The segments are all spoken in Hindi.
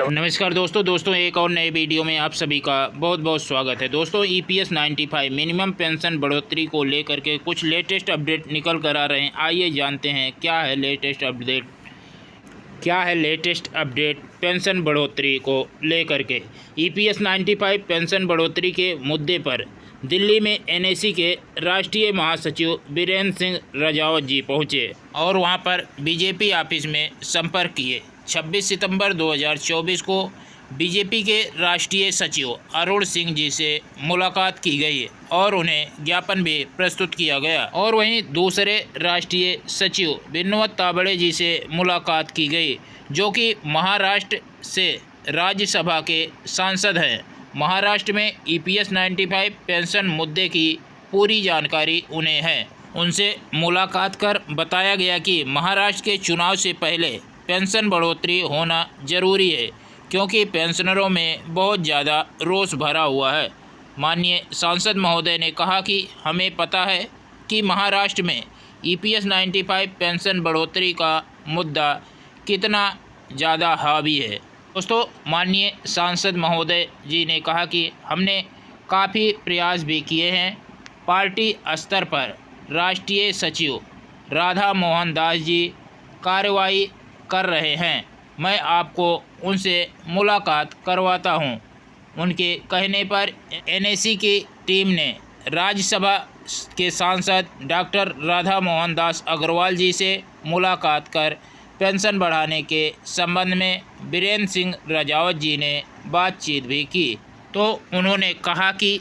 नमस्कार दोस्तों एक और नए वीडियो में आप सभी का बहुत बहुत स्वागत है। दोस्तों EPS 95 मिनिमम पेंशन बढ़ोतरी को लेकर के कुछ लेटेस्ट अपडेट निकल कर आ रहे हैं। आइए जानते हैं क्या है लेटेस्ट अपडेट पेंशन बढ़ोतरी को लेकर के। EPS 95 पेंशन बढ़ोतरी के मुद्दे पर दिल्ली में NAC के राष्ट्रीय महासचिव बीरेंद्र सिंह राजावत जी पहुँचे और वहां पर बीजेपी ऑफिस में संपर्क किए। 26 सितंबर 2024 को बीजेपी के राष्ट्रीय सचिव अरुण सिंह जी से मुलाकात की गई और उन्हें ज्ञापन भी प्रस्तुत किया गया। और वहीं दूसरे राष्ट्रीय सचिव विनोद तावड़े जी से मुलाकात की गई, जो कि महाराष्ट्र से राज्यसभा के सांसद हैं। महाराष्ट्र में EPS 95 पेंशन मुद्दे की पूरी जानकारी उन्हें है। उनसे मुलाकात कर बताया गया कि महाराष्ट्र के चुनाव से पहले पेंशन बढ़ोतरी होना जरूरी है, क्योंकि पेंशनरों में बहुत ज़्यादा रोष भरा हुआ है। माननीय सांसद महोदय ने कहा कि हमें पता है कि महाराष्ट्र में EPS 95 पेंशन बढ़ोतरी का मुद्दा कितना ज़्यादा हावी है। दोस्तों, माननीय सांसद महोदय जी ने कहा कि हमने काफ़ी प्रयास भी किए हैं। पार्टी स्तर पर राष्ट्रीय सचिव राधा मोहन दास जी कार्रवाई कर रहे हैं। मैं आपको उनसे मुलाकात करवाता हूं। उनके कहने पर NAC की टीम ने राज्यसभा के सांसद डॉक्टर राधा मोहन दास अग्रवाल जी से मुलाकात कर पेंशन बढ़ाने के संबंध में बीरेंद्र सिंह राजावत जी ने बातचीत भी की। तो उन्होंने कहा कि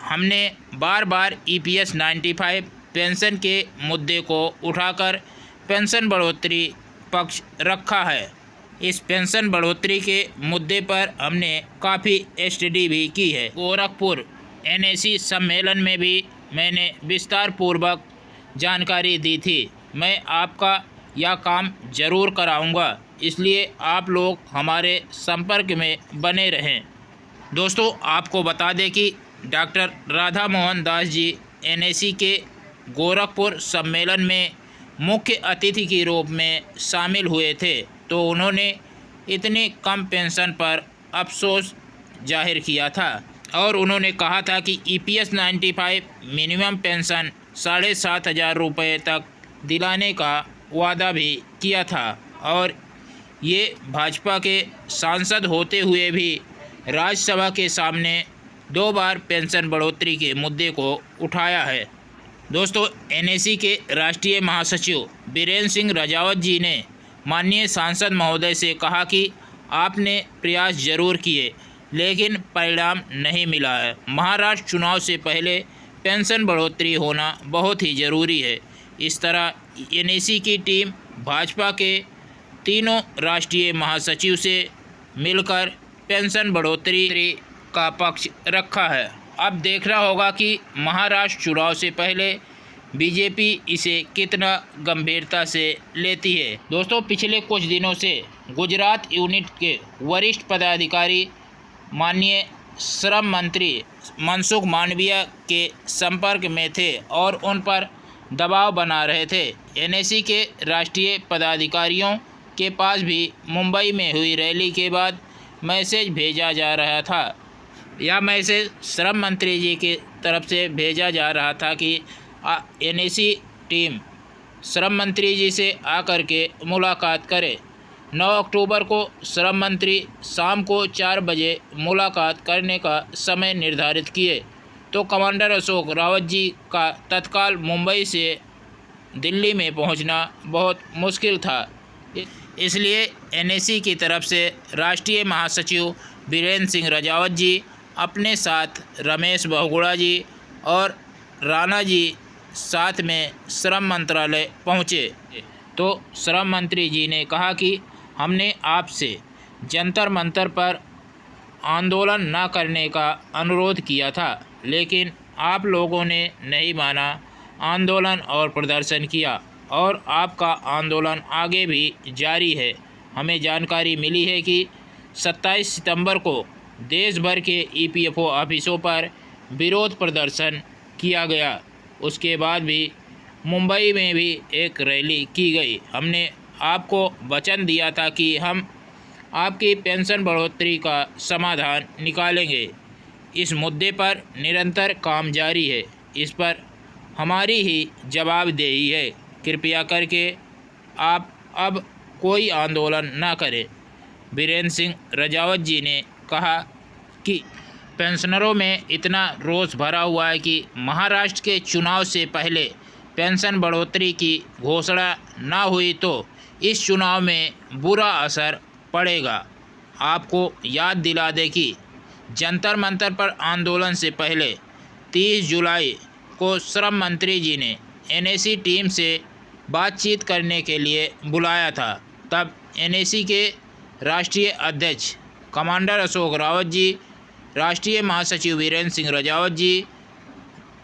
हमने बार बार EPS 95 पेंशन के मुद्दे को उठाकर पेंशन बढ़ोतरी पक्ष रखा है। इस पेंशन बढ़ोतरी के मुद्दे पर हमने काफ़ी स्टडी भी की है। गोरखपुर NAC सम्मेलन में भी मैंने विस्तार पूर्वक जानकारी दी थी। मैं आपका यह काम ज़रूर कराऊंगा, इसलिए आप लोग हमारे संपर्क में बने रहें। दोस्तों, आपको बता दें कि डॉक्टर राधा मोहन दास जी NAC के गोरखपुर सम्मेलन में मुख्य अतिथि के रूप में शामिल हुए थे। तो उन्होंने इतने कम पेंशन पर अफसोस जाहिर किया था और उन्होंने कहा था कि EPS 95 मिनिमम पेंशन 7,500 रुपये तक दिलाने का वादा भी किया था। और ये भाजपा के सांसद होते हुए भी राज्यसभा के सामने 2 बार पेंशन बढ़ोतरी के मुद्दे को उठाया है। दोस्तों, NAC के राष्ट्रीय महासचिव बीरेंद्र सिंह राजावत जी ने माननीय सांसद महोदय से कहा कि आपने प्रयास जरूर किए, लेकिन परिणाम नहीं मिला है। महाराष्ट्र चुनाव से पहले पेंशन बढ़ोतरी होना बहुत ही ज़रूरी है। इस तरह NAC की टीम भाजपा के तीनों राष्ट्रीय महासचिव से मिलकर पेंशन बढ़ोतरी का पक्ष रखा है। अब देखना होगा कि महाराष्ट्र चुनाव से पहले बीजेपी इसे कितना गंभीरता से लेती है। दोस्तों, पिछले कुछ दिनों से गुजरात यूनिट के वरिष्ठ पदाधिकारी माननीय श्रम मंत्री मनसुख मांडविया के संपर्क में थे और उन पर दबाव बना रहे थे। NAC के राष्ट्रीय पदाधिकारियों के पास भी मुंबई में हुई रैली के बाद मैसेज भेजा जा रहा था। यह मैसेज श्रम मंत्री जी की तरफ से भेजा जा रहा था कि NAC टीम श्रम मंत्री जी से आकर के मुलाकात करे। 9 अक्टूबर को श्रम मंत्री शाम को 4 बजे मुलाकात करने का समय निर्धारित किए, तो कमांडर अशोक रावत जी का तत्काल मुंबई से दिल्ली में पहुंचना बहुत मुश्किल था। इसलिए NAC की तरफ से राष्ट्रीय महासचिव बीरेंद्र सिंह राजावत जी अपने साथ रमेश बहुगुणा जी और राणा जी साथ में श्रम मंत्रालय पहुँचे। तो श्रम मंत्री जी ने कहा कि हमने आपसे जंतर मंतर पर आंदोलन न करने का अनुरोध किया था, लेकिन आप लोगों ने नहीं माना, आंदोलन और प्रदर्शन किया और आपका आंदोलन आगे भी जारी है। हमें जानकारी मिली है कि 27 सितंबर को देश भर के EPFO ऑफिसों पर विरोध प्रदर्शन किया गया। उसके बाद भी मुंबई में भी एक रैली की गई। हमने आपको वचन दिया था कि हम आपकी पेंशन बढ़ोतरी का समाधान निकालेंगे। इस मुद्दे पर निरंतर काम जारी है। इस पर हमारी ही जवाबदेही है। कृपया करके आप अब कोई आंदोलन न करें। बीरेंद्र सिंह रजावत जी ने कहा कि पेंशनरों में इतना रोष भरा हुआ है कि महाराष्ट्र के चुनाव से पहले पेंशन बढ़ोतरी की घोषणा न हुई तो इस चुनाव में बुरा असर पड़ेगा। आपको याद दिला दें कि जंतर मंतर पर आंदोलन से पहले 30 जुलाई को श्रम मंत्री जी ने एनएसी टीम से बातचीत करने के लिए बुलाया था। तब एनएसी के राष्ट्रीय अध्यक्ष कमांडर अशोक रावत जी, राष्ट्रीय महासचिव वीरेंद्र सिंह रजावत जी,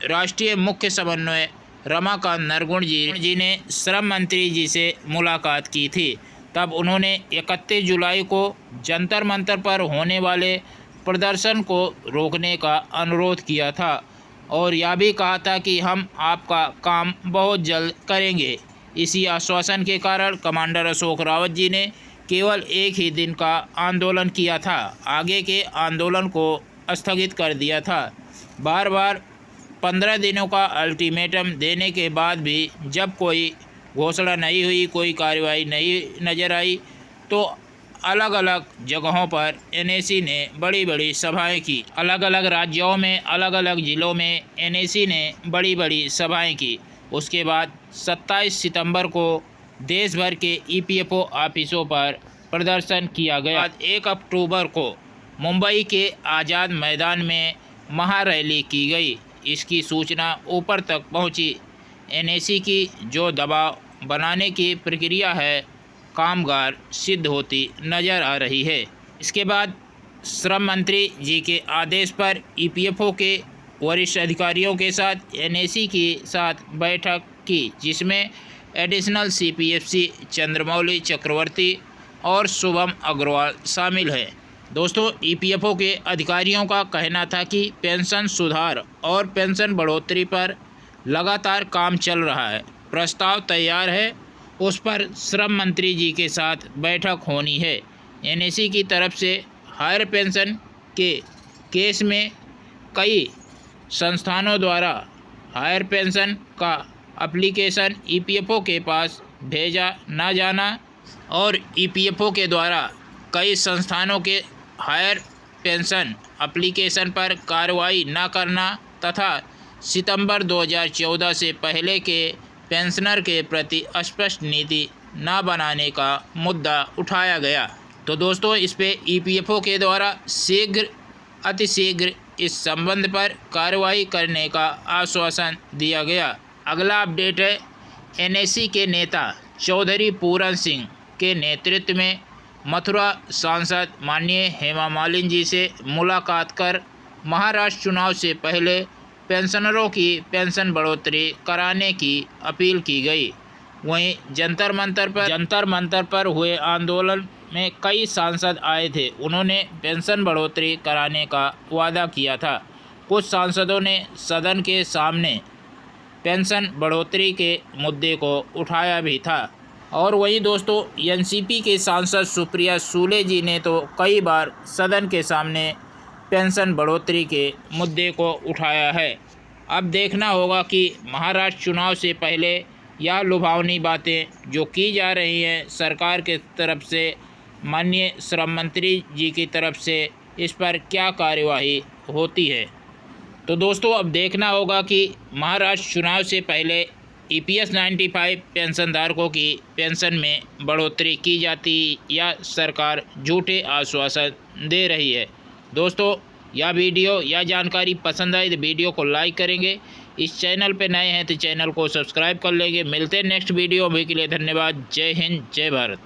राष्ट्रीय मुख्य समन्वय रमाकांत नरगुण जी ने श्रम मंत्री जी से मुलाकात की थी। तब उन्होंने 31 जुलाई को जंतर मंतर पर होने वाले प्रदर्शन को रोकने का अनुरोध किया था और यह भी कहा था कि हम आपका काम बहुत जल्द करेंगे। इसी आश्वासन के कारण कमांडर अशोक रावत जी ने केवल एक ही दिन का आंदोलन किया था, आगे के आंदोलन को स्थगित कर दिया था। बार बार 15 दिनों का अल्टीमेटम देने के बाद भी जब कोई घोषणा नहीं हुई, कोई कार्रवाई नहीं नज़र आई, तो अलग अलग जगहों पर एनएसी ने बड़ी बड़ी सभाएं की। अलग अलग राज्यों में, अलग अलग ज़िलों में एनएसी ने बड़ी बड़ी सभाएं की। उसके बाद 27 सितंबर को देश भर के ईपीएफओ ऑफिसों पर प्रदर्शन किया गया। 1 अक्टूबर को मुंबई के आज़ाद मैदान में महारैली की गई। इसकी सूचना ऊपर तक पहुंची। एनएसी की जो दबाव बनाने की प्रक्रिया है कामगार सिद्ध होती नज़र आ रही है। इसके बाद श्रम मंत्री जी के आदेश पर ईपीएफओ के वरिष्ठ अधिकारियों के साथ एनएसी के साथ बैठक की, जिसमें एडिशनल सीपीएफसी चंद्रमौली चक्रवर्ती और शुभम अग्रवाल शामिल हैं। दोस्तों, ईपीएफओ के अधिकारियों का कहना था कि पेंशन सुधार और पेंशन बढ़ोतरी पर लगातार काम चल रहा है, प्रस्ताव तैयार है, उस पर श्रम मंत्री जी के साथ बैठक होनी है। एनएसी की तरफ से हायर पेंशन के केस में कई संस्थानों द्वारा हायर पेंशन का एप्लीकेशन ईपीएफओ के पास भेजा न जाना और ईपीएफओ के द्वारा कई संस्थानों के हायर पेंशन एप्लीकेशन पर कार्रवाई न करना तथा सितंबर 2014 से पहले के पेंशनर के प्रति स्पष्ट नीति न बनाने का मुद्दा उठाया गया। तो दोस्तों, इस पे ईपीएफओ के द्वारा अतिशीघ्र इस संबंध पर कार्रवाई करने का आश्वासन दिया गया। अगला अपडेट है, एनएसी के नेता चौधरी पूरन सिंह के नेतृत्व में मथुरा सांसद माननीय हेमा मालिनी जी से मुलाकात कर महाराष्ट्र चुनाव से पहले पेंशनरों की पेंशन बढ़ोतरी कराने की अपील की गई। वहीं जंतर मंतर पर हुए आंदोलन में कई सांसद आए थे। उन्होंने पेंशन बढ़ोतरी कराने का वादा किया था। कुछ सांसदों ने सदन के सामने पेंशन बढ़ोतरी के मुद्दे को उठाया भी था। और वहीं दोस्तों, एनसीपी के सांसद सुप्रिया सूले जी ने तो कई बार सदन के सामने पेंशन बढ़ोतरी के मुद्दे को उठाया है। अब देखना होगा कि महाराष्ट्र चुनाव से पहले यह लुभावनी बातें जो की जा रही हैं सरकार के तरफ से, माननीय श्रम मंत्री जी की तरफ से, इस पर क्या कार्यवाही होती है। तो दोस्तों, अब देखना होगा कि महाराष्ट्र चुनाव से पहले ईपीएस 95 पेंशनधारकों की पेंशन में बढ़ोतरी की जाती या सरकार झूठे आश्वासन दे रही है। दोस्तों, यह वीडियो या जानकारी पसंद आई तो वीडियो को लाइक करेंगे। इस चैनल पर नए हैं तो चैनल को सब्सक्राइब कर लेंगे। मिलते हैं नेक्स्ट वीडियो में, के लिए धन्यवाद। जय हिंद, जय भारत।